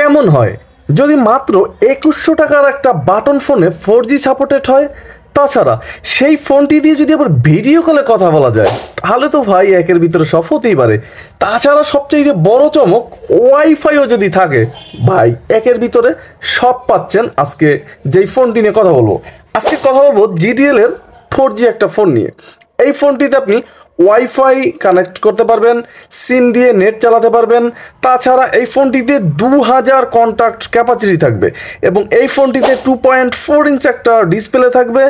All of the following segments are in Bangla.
কেমন হয় যদি মাত্র 2100 টাকার একটা বাটন ফোনে 4G সাপোর্টেড হয়। তাছাড়া সেই ফোনটি দিয়ে যদি আবার ভিডিও কলে কথা বলা যায় তাহলে তো ভাই একের ভিতরে সব হতেই পারে। তাছাড়া সবচেয়ে বড় চমক ওয়াইফাইও যদি থাকে ভাই একের ভিতরে সব পাচ্ছেন। আজকে যেই ফোনটি নিয়ে কথা বলবো, আজকে কথা বলবো জিডিএল এর 4G একটা ফোন নিয়ে। এই ফোনটিতে আপনি ওয়াইফাই কানেক্ট করতে পারবেন, সিম দিয়ে নেট চালাতে পারবেন। তাছাড়া এই ফোনটিতে 2000 কন্ট্যাক্ট ক্যাপাসিটি থাকবে এবং এই ফোনটিতে 2.4 ইঞ্চ একটা ডিসপ্লে থাকবে।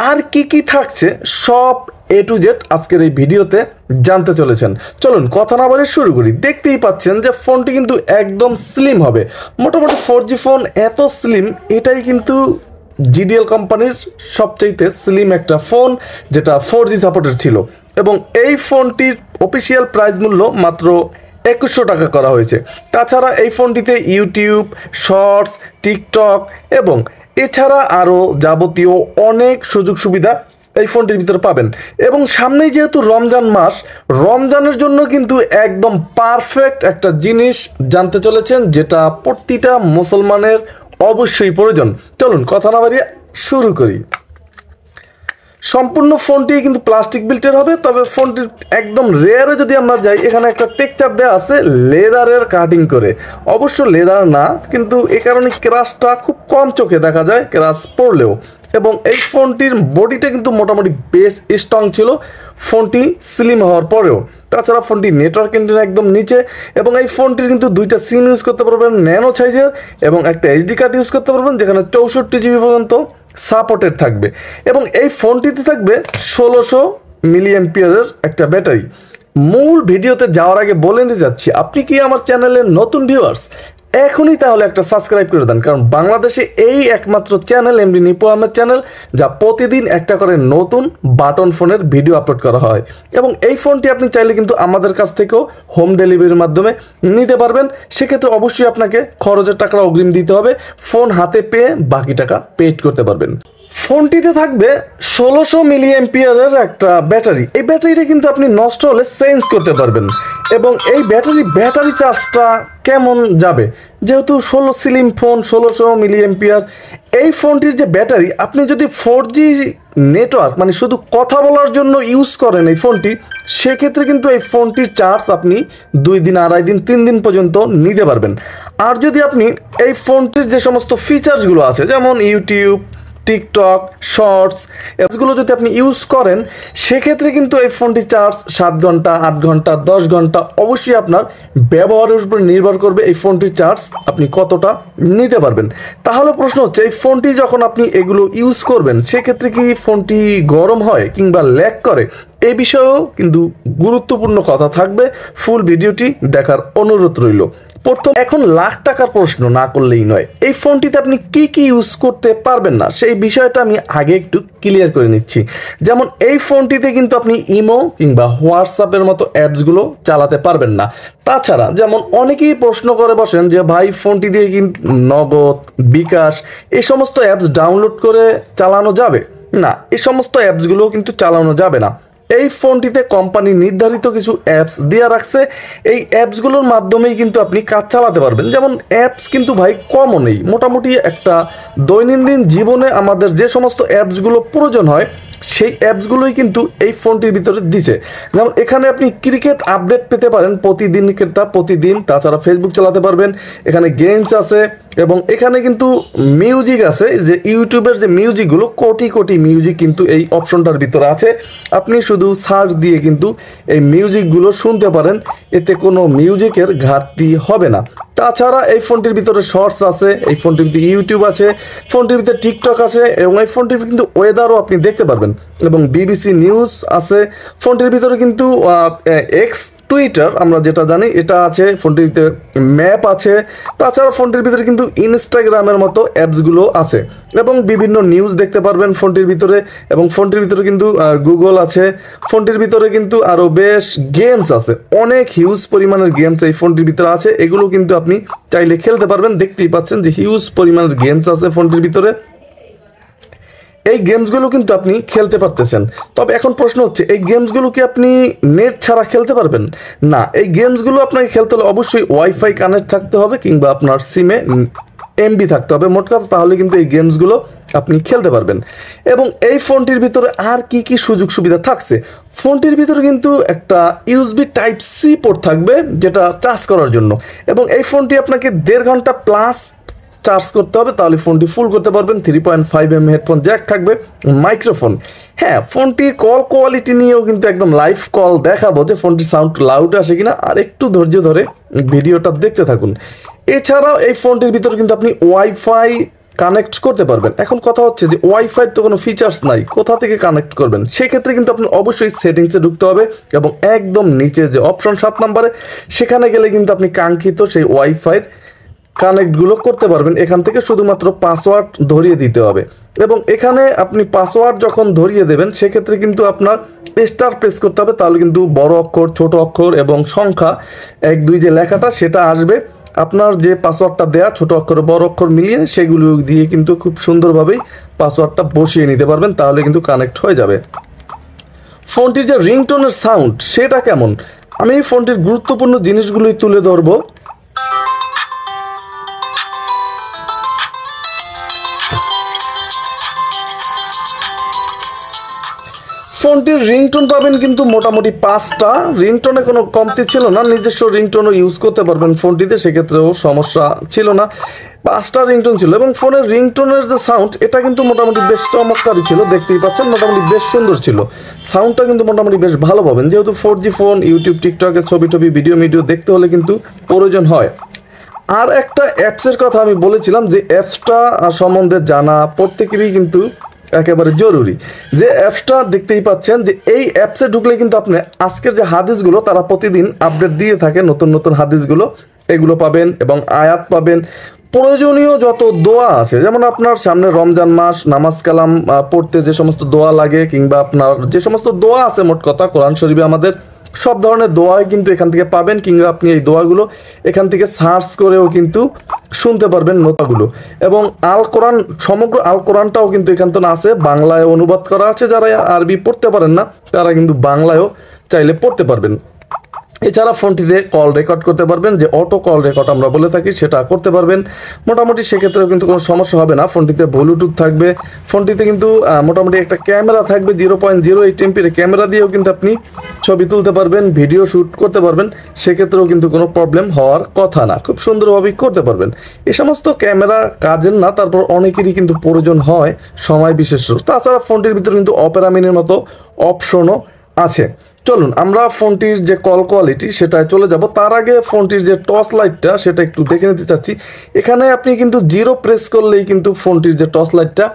আর কি কি থাকছে সব A to Z আজকের এই ভিডিওতে জানতে চলেছেন। চলুন কথা না বলে শুরু করি। দেখতেই পাচ্ছেন যে ফোনটি কিন্তু একদম স্লিম হবে। মোটামুটি 4G ফোন এত স্লিম, এটাই কিন্তু জিডিএল কোম্পানির সবচাইতে স্লিম একটা ফোন যেটা 4G সাপোর্টেড ছিল। এবং এই ফোনটির অফিসিয়াল প্রাইস মূল্য মাত্র 2100 টাকা করা হয়েছে। তাছাড়া এই ফোনটিতে ইউটিউব, শর্টস, টিকটক এবং এছাড়া আরও যাবতীয় অনেক সুযোগ সুবিধা এই ফোনটির ভিতরে পাবেন। এবং সামনেই যেহেতু রমজান মাস, রমজানের জন্য কিন্তু একদম পারফেক্ট একটা জিনিস জানতে চলেছেন যেটা প্রতিটা মুসলমানের অবশ্যই প্রয়োজন। চলুন কথা না বাড়িয়ে শুরু করি। সম্পূর্ণ ফোনটি কিন্তু প্লাস্টিক বিল্টের হবে, তবে ফোনটির একদম রেয়ারে যদি আমরা যাই এখানে একটা টেক্সচার দেওয়া আছে লেদারের কাটিং করে। অবশ্য লেদার না, কিন্তু এ কারণে ক্রাশটা খুব কম চোখে দেখা যায় ক্রাশ পড়লেও। এবং এই ফোনটির বডিটা কিন্তু মোটামুটি বেশ স্ট্রং ছিল ফোনটি স্লিম হওয়ার পরেও। তাছাড়া ফোনটি নেটওয়ার্ক কিন্তু একদম নিচে এবং এই ফোনটির কিন্তু দুইটা সিম ইউজ করতে পারবেন ন্যানো সাইজের এবং একটা এইচডি কার্ড ইউজ করতে পারবেন যেখানে 64GB পর্যন্ত সাপোর্টেড থাকবে। এবং এই ফোনটিতে থাকবে 1600 মিলিঅ্যাম্পিয়ারের একটা ব্যাটারি। মূল ভিডিওতে যাওয়ার আগে বলে নিতে যাচ্ছি, আপনি কি আমার চ্যানেলের নতুন ভিউয়ার্স এখনই তাহলে একটা সাবস্ক্রাইব করে দেন, কারণ বাংলাদেশে এই একমাত্র channel MD Nipu Ahmed channel যা প্রতিদিন একটা করে নতুন বাটন ফোনের ভিডিও আপলোড করা হয়। এবং এই ফোনটি আপনি চাইলে কিন্তু আমাদের কাছ থেকেও হোম ডেলিভারির মাধ্যমে নিতে পারবেন। সেক্ষেত্রে অবশ্যই আপনাকে খরচের টাকা অগ্রিম দিতে হবে, ফোন হাতে পেয়ে বাকি টাকা পেড করতে পারবেন। ফোনটিতে থাকবে 1600 মিলিঅ্যাম্পিয়ারের একটা ব্যাটারি। এই ব্যাটারিটা কিন্তু আপনি নষ্ট হলে চেঞ্জ করতে পারবেন। এবং এই ব্যাটারি চার্জটা কেমন যাবে, যেহেতু 16 স্লিম ফোন 1600 মিলিঅ্যাম্পিয়ার, এই ফোনটির যে ব্যাটারি আপনি যদি 4G নেটওয়ার্ক মানে শুধু কথা বলার জন্য ইউজ করেন এই ফোনটি, সেক্ষেত্রে কিন্তু এই ফোনটির চার্জ আপনি 2 দিন, 2.5 দিন, 3 দিন পর্যন্ত নিতে পারবেন। আর যদি আপনি এই ফোনটির যে সমস্ত ফিচার্সগুলো আছে যেমন ইউটিউব, টিকটক, শর্টস অ্যাপসগুলো যদি আপনি ইউজ করেন, সেক্ষেত্রে কিন্তু এই ফোনটি চার্জ 7 ঘন্টা, 8 ঘন্টা, 10 ঘন্টা অবশ্যই আপনার ব্যবহারের উপর নির্ভর করবে এই ফোনটির চার্জ আপনি কতটা নিতে পারবেন। তাহলে প্রশ্ন হচ্ছে, এই ফোনটি যখন আপনি এগুলো ইউজ করবেন সেক্ষেত্রে কি ফোনটি গরম হয় কিংবা ল্যাগ করে, এই বিষয়েও কিন্তু গুরুত্বপূর্ণ কথা থাকবে। ফুল ভিডিওটি দেখার অনুরোধ রইল। প্রথম, এখন লাখ টাকার প্রশ্ন না করলেই নয়, এই ফোনটিতে আপনি কি কি ইউজ করতে পারবেন না সেই বিষয়টা আমি আগে একটু ক্লিয়ার করে নিচ্ছি। যেমন এই ফোনটিতে কিন্তু আপনি ইমো কিংবা হোয়াটসঅ্যাপের মতো অ্যাপসগুলো চালাতে পারবেন না। তাছাড়া যেমন অনেকেই প্রশ্ন করে বসেন যে ভাই ফোনটি দিয়ে কিন্তু নগদ, বিকাশ এই সমস্ত অ্যাপস ডাউনলোড করে চালানো যাবে? না, এই সমস্ত অ্যাপসগুলোও কিন্তু চালানো যাবে না। এই ফোনটিতে কোম্পানি নির্ধারিত কিছু অ্যাপস দেওয়া রাখছে, এই অ্যাপসগুলোর মাধ্যমেই কিন্তু আপনি কাজ চালাতে পারবেন। যেমন অ্যাপস কিন্তু ভাই কমও নেই, মোটামুটি একটা দৈনন্দিন জীবনে আমাদের যে সমস্ত অ্যাপসগুলো প্রয়োজন হয় সেই অ্যাপসগুলোই কিন্তু এই ফোনটির ভিতরে দিছে। যেমন এখানে আপনি ক্রিকেট আপডেট পেতে পারেন প্রতিদিন। তাছাড়া ফেসবুক চালাতে পারবেন, এখানে গেমস আছে এবং এখানে কিন্তু মিউজিক আছে, যে ইউটিউবের যে মিউজিকগুলো কোটি কোটি মিউজিক কিন্তু এই অপশনটার ভিতরে আছে। আপনি শুধু সার্চ দিয়ে কিন্তু এই মিউজিকগুলো শুনতে পারেন, এতে কোনো মিউজিকের ঘাটতি হবে না। তাছাড়া এই ফোনটির ভিতরে শর্টস আছে, এই ফোনটির ভিতরে ইউটিউব আছে, ফোনটির ভিতরে টিকটক আছে এবং এই ফোনটির কিন্তু ওয়েদারও আপনি দেখতে পারবেন এবং বিবিসি নিউজ আছে। ফোনটির ভিতরে কিন্তু এক্স টুইটার আমরা যেটা জানি এটা আছে, ফোনটির ভিতরে ম্যাপ আছে। তাছাড়া ফোনটির ভিতরে কিন্তু ইনস্টাগ্রামের মতো অ্যাপসগুলো আছে এবং বিভিন্ন নিউজ দেখতে পারবেন ফোনটির ভিতরে। এবং ফোনটির ভিতরে কিন্তু গুগল আছে। ফোনটির ভিতরে কিন্তু আরও বেশ গেমস আছে, অনেক হিউজ পরিমাণের গেমস এই ফোনটির ভিতরে আছে। এগুলো কিন্তু আপনি চাইলে খেলতে পারবেন। দেখতেই পাচ্ছেন যে হিউজ পরিমাণের গেমস আছে ফোনটির ভিতরে। এই গেমসগুলো কিন্তু আপনি খেলতে পারতেছেন। তবে এখন প্রশ্ন হচ্ছে, এই গেমসগুলো কি আপনি নেট ছাড়া খেলতে পারবেন? না, এই গেমসগুলো আপনাকে খেলতে হলে অবশ্যই ওয়াইফাই কানেক্ট থাকতে হবে কিংবা আপনার সিমে এমবি থাকতে হবে মোট কথা, তাহলে কিন্তু এই গেমসগুলো আপনি খেলতে পারবেন। এবং এই ফোনটির ভিতরে আর কি কি সুযোগ সুবিধা থাকছে, ফোনটির ভিতরে কিন্তু একটা ইউএসবি টাইপ সি পোর্ট থাকবে যেটা চার্জ করার জন্য, এবং এই ফোনটি আপনাকে 1.5 ঘন্টা প্লাস চার্জ করতে হবে, তাহলে ফোনটি ফুল করতে পারবেন। 3.5mm হেডফোন জ্যাক থাকবে, মাইক্রোফোন। হ্যাঁ, ফোনটির কল কোয়ালিটি নিয়েও কিন্তু একদম লাইভ কল দেখাবো যে ফোনটির সাউন্ড লাউড আসে কিনা, আর একটু ধৈর্য ধরে ভিডিওটা দেখতে থাকুন। এছাড়াও এই ফোনটির ভিতরে কিন্তু আপনি ওয়াইফাই কানেক্ট করতে পারবেন। এখন কথা হচ্ছে যে ওয়াইফাই তো কোনো ফিচার্স নাই, কোথা থেকে কানেক্ট করবেন? সেক্ষেত্রে কিন্তু আপনি অবশ্যই সেটিংসে ঢুকতে হবে এবং একদম নিচে যে অপশন 7 নম্বরে, সেখানে গেলে কিন্তু আপনি কাঙ্ক্ষিত সেই ওয়াইফাইয়ের কানেক্টগুলো করতে পারবেন। এখান থেকে শুধুমাত্র পাসওয়ার্ড ধরিয়ে দিতে হবে, এবং এখানে আপনি পাসওয়ার্ড যখন ধরিয়ে দেবেন সেক্ষেত্রে কিন্তু আপনার স্টার প্রেস করতে হবে, তাহলে কিন্তু বড় অক্ষর, ছোট অক্ষর এবং সংখ্যা 1 2 যে লেখাটা সেটা আসবে। আপনার যে পাসওয়ার্ডটা দেয়া ছোট অক্ষর বড় অক্ষর মিলিয়ে সেগুলো দিয়ে কিন্তু খুব সুন্দরভাবেই পাসওয়ার্ডটা বসিয়ে নিতে পারবেন, তাহলে কিন্তু কানেক্ট হয়ে যাবে। ফোনটির যে রিংটোনের সাউন্ড সেটা কেমন, আমি এই ফোনটির গুরুত্বপূর্ণ জিনিসগুলোই তুলে ধরবো। ফোনটির রিংটোন পাবেন কিন্তু মোটামুটি 5টা, রিংটোনে কোনো কমতি ছিল না, নিজস্ব রিংটোনও ইউজ করতে পারবেন ফোনটিতে, সেক্ষেত্রেও সমস্যা ছিল না। 5টা রিংটোন ছিল, এবং ফোনের রিংটোনের যে সাউন্ড এটা কিন্তু মোটামুটি বেশ চমৎকারই ছিল, দেখতেই পাচ্ছেন মোটামুটি বেশ সুন্দর ছিল। সাউন্ডটা কিন্তু মোটামুটি বেশ ভালো পাবেন, যেহেতু 4G ফোন, ইউটিউব টিকটকে ছবি টবি ভিডিও দেখতে হলে কিন্তু প্রয়োজন হয়। আর একটা অ্যাপসের কথা আমি বলেছিলাম, যে অ্যাপসটা সম্বন্ধে জানা প্রত্যেকেরই কিন্তু একেবারে জরুরি। যে অ্যাপসটা দেখতেই পাচ্ছেন, যে এই অ্যাপসে ঢুকলে কিন্তু আপনি আজকের যে হাদিসগুলো তারা প্রতিদিন আপডেট দিয়ে থাকে, নতুন নতুন হাদিসগুলো এগুলো পাবেন, এবং আয়াত পাবেন, প্রয়োজনীয় যত দোয়া আছে, যেমন আপনার সামনে রমজান মাস, নামাজ কালাম পড়তে যে সমস্ত দোয়া লাগে, কিংবা আপনার যে সমস্ত দোয়া আছে মোট কথা কোরআন শরীফে আমাদের সব ধরনের দোয়াই কিন্তু এখান থেকে পাবেন, কিংবা আপনি এই দোয়াগুলো এখান থেকে সার্চ করেও কিন্তু শুনতে পারবেন নোটাগুলো। এবং আল কোরআন, সমগ্র আল কোরআনটাও কিন্তু এখান থেকে আছে, বাংলায় অনুবাদ করা আছে, যারা আরবি পড়তে পারেন না তারা কিন্তু বাংলায়ও চাইলে পড়তে পারবেন। এছাড়া ফোনটিতে কল রেকর্ড করতে পারবেন, যে অটো কল রেকর্ড আমরা বলে থাকি সেটা করতে পারবেন মোটামুটি, সেক্ষেত্রেও কিন্তু কোনো সমস্যা হবে না। ফোনটিতে ব্লুটুথ থাকবে, ফোনটিতে কিন্তু মোটামুটি একটা ক্যামেরা থাকবে, 0.08 এমপির ক্যামেরা দিয়েও কিন্তু আপনি ছবি তুলতে পারবেন, ভিডিও শ্যুট করতে পারবেন, সেক্ষেত্রেও কিন্তু কোনো প্রবলেম হওয়ার কথা না, খুব সুন্দরভাবেই করতে পারবেন। এই সমস্ত ক্যামেরা কাজের না, তারপর অনেকেরই কিন্তু প্রয়োজন হয় সময় বিশেষ। তাছাড়া ফোনটির ভিতরে কিন্তু অপেরা মিনির মতো অপশনও আছে। চলুন আমরা ফোনটির যে কল কোয়ালিটি সেটায় চলে যাব, তার আগে ফোনটির যে টর্চ লাইটটা সেটা একটু দেখে নিতে চাচ্ছি। এখানে আপনি কিন্তু 0 প্রেস করলেই কিন্তু ফোনটির যে টর্চ লাইটটা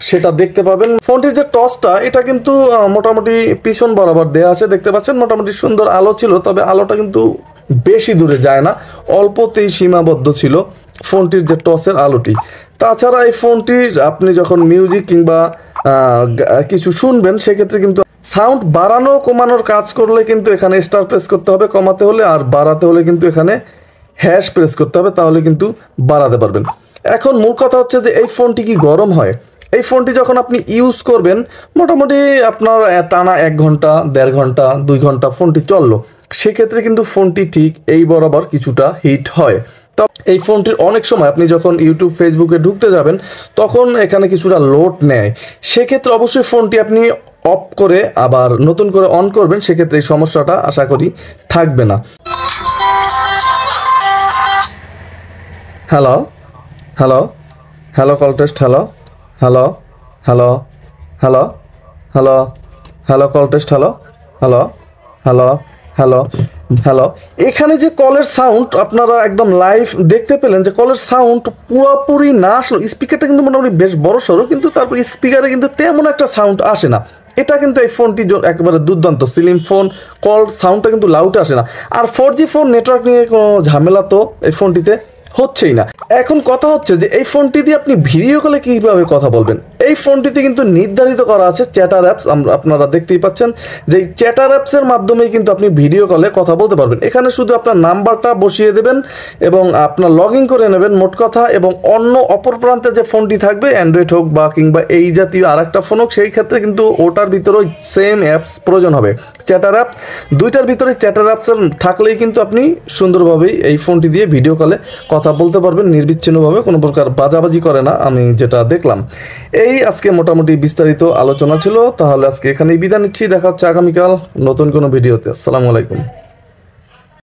সেটা দেখতে পাবেন। ফোনটির যে টর্চটা এটা কিন্তু মোটামুটি পিছন বরাবর দেওয়া আছে, দেখতে পাচ্ছেন মোটামুটি সুন্দর আলো ছিল, তবে আলোটা কিন্তু বেশি দূরে যায় না, অল্পতেই সীমাবদ্ধ ছিল ফোনটির যে টর্চের আলোটি। তাছাড়া এই ফোনটির আপনি যখন মিউজিক কিংবা কিছু শুনবেন সেক্ষেত্রে কিন্তু সাউন্ড বাড়ানো কমানোর কাজ করলে কিন্তু এখানে স্টার প্রেস করতে হবে কমাতে হলে, আর বাড়াতে হলে কিন্তু এখানে হ্যাশ প্রেস করতে হবে, তাহলে কিন্তু বাড়াতে পারবেন। এখন মূল কথা হচ্ছে যে এই ফোনটি কি গরম হয়? এই ফোনটি যখন আপনি ইউজ করবেন মোটামুটি আপনার টানা 1 ঘন্টা 1.5 ঘন্টা 2 ঘন্টা ফোনটি চললো, সেক্ষেত্রে কিন্তু ফোনটি ঠিক এই বরাবর কিছুটা হিট হয়। তো এই ফোনটির অনেক সময় আপনি যখন ইউটিউব ফেসবুকে ঢুকতে যাবেন তখন এখানে কিছুটা লোড নেয়, সেক্ষেত্রে অবশ্যই ফোনটি আপনি অফ করে আবার নতুন করে অন করবেন, সেক্ষেত্রে এই সমস্যাটা আশা করি থাকবে না। Hello hello hello call test, hello hello hello hello hello hello call test, hello hello hello hello hello. এখানে যে কলের সাউন্ড আপনারা একদম লাইভ দেখতে পেলেন, যে কলের সাউন্ড পুরোপুরি না আসলো, স্পিকারটা কিন্তু মোটামুটি বেশ বড় সড়ো, কিন্তু তারপর স্পিকারে কিন্তু তেমন একটা সাউন্ড আসে না। এটা কিন্তু এই ফোনটি একেবারে দুর্দান্ত স্লিম ফোন, কল সাউন্ডটা কিন্তু লাউড আসে না। আর 4G ফোন নেটওয়ার্ক নিয়ে কোনো ঝামেলা তো এই ফোনটিতে হচ্ছেই না। এখন কথা হচ্ছে যে এই ফোনটি দিয়ে আপনি ভিডিও কলে কিভাবে কথা বলবেন। এই ফোনটিতে কিন্তু নির্ধারিত করা আছে চ্যাটার অ্যাপস, আপনারা দেখতেই পাচ্ছেন যে এই চ্যাটার অ্যাপসের মাধ্যমেই কিন্তু আপনি ভিডিও কলে কথা বলতে পারবেন। এখানে শুধু আপনার নাম্বারটা বসিয়ে দেবেন এবং আপনার লগ ইন করে নেবেন মোট কথা, এবং অন্য অপর প্রান্তে যে ফোনটি থাকবে অ্যান্ড্রয়েড হোক বা কিংবা এই জাতীয় আরেকটা ফোন হোক, সেই ক্ষেত্রে কিন্তু ওটার ভিতরেও সেম অ্যাপস প্রয়োজন হবে। চ্যাটার অ্যাপ দুইটার ভিতরে চ্যাটার অ্যাপসের থাকলেই কিন্তু আপনি সুন্দরভাবেই এই ফোনটি দিয়ে ভিডিও কলে কথা বলতে পারবেন নির্বিচ্ছিন্নভাবে, কোনো প্রকার বাজাবাজি করে না, আমি যেটা দেখলাম। এই আজকে মোটামুটি বিস্তারিত আলোচনা ছিল। তাহলে আজকে এখানেই বিদায় নিচ্ছি, দেখা হচ্ছে আগামীকাল নতুন কোনো ভিডিওতে। আসসালামু আলাইকুম।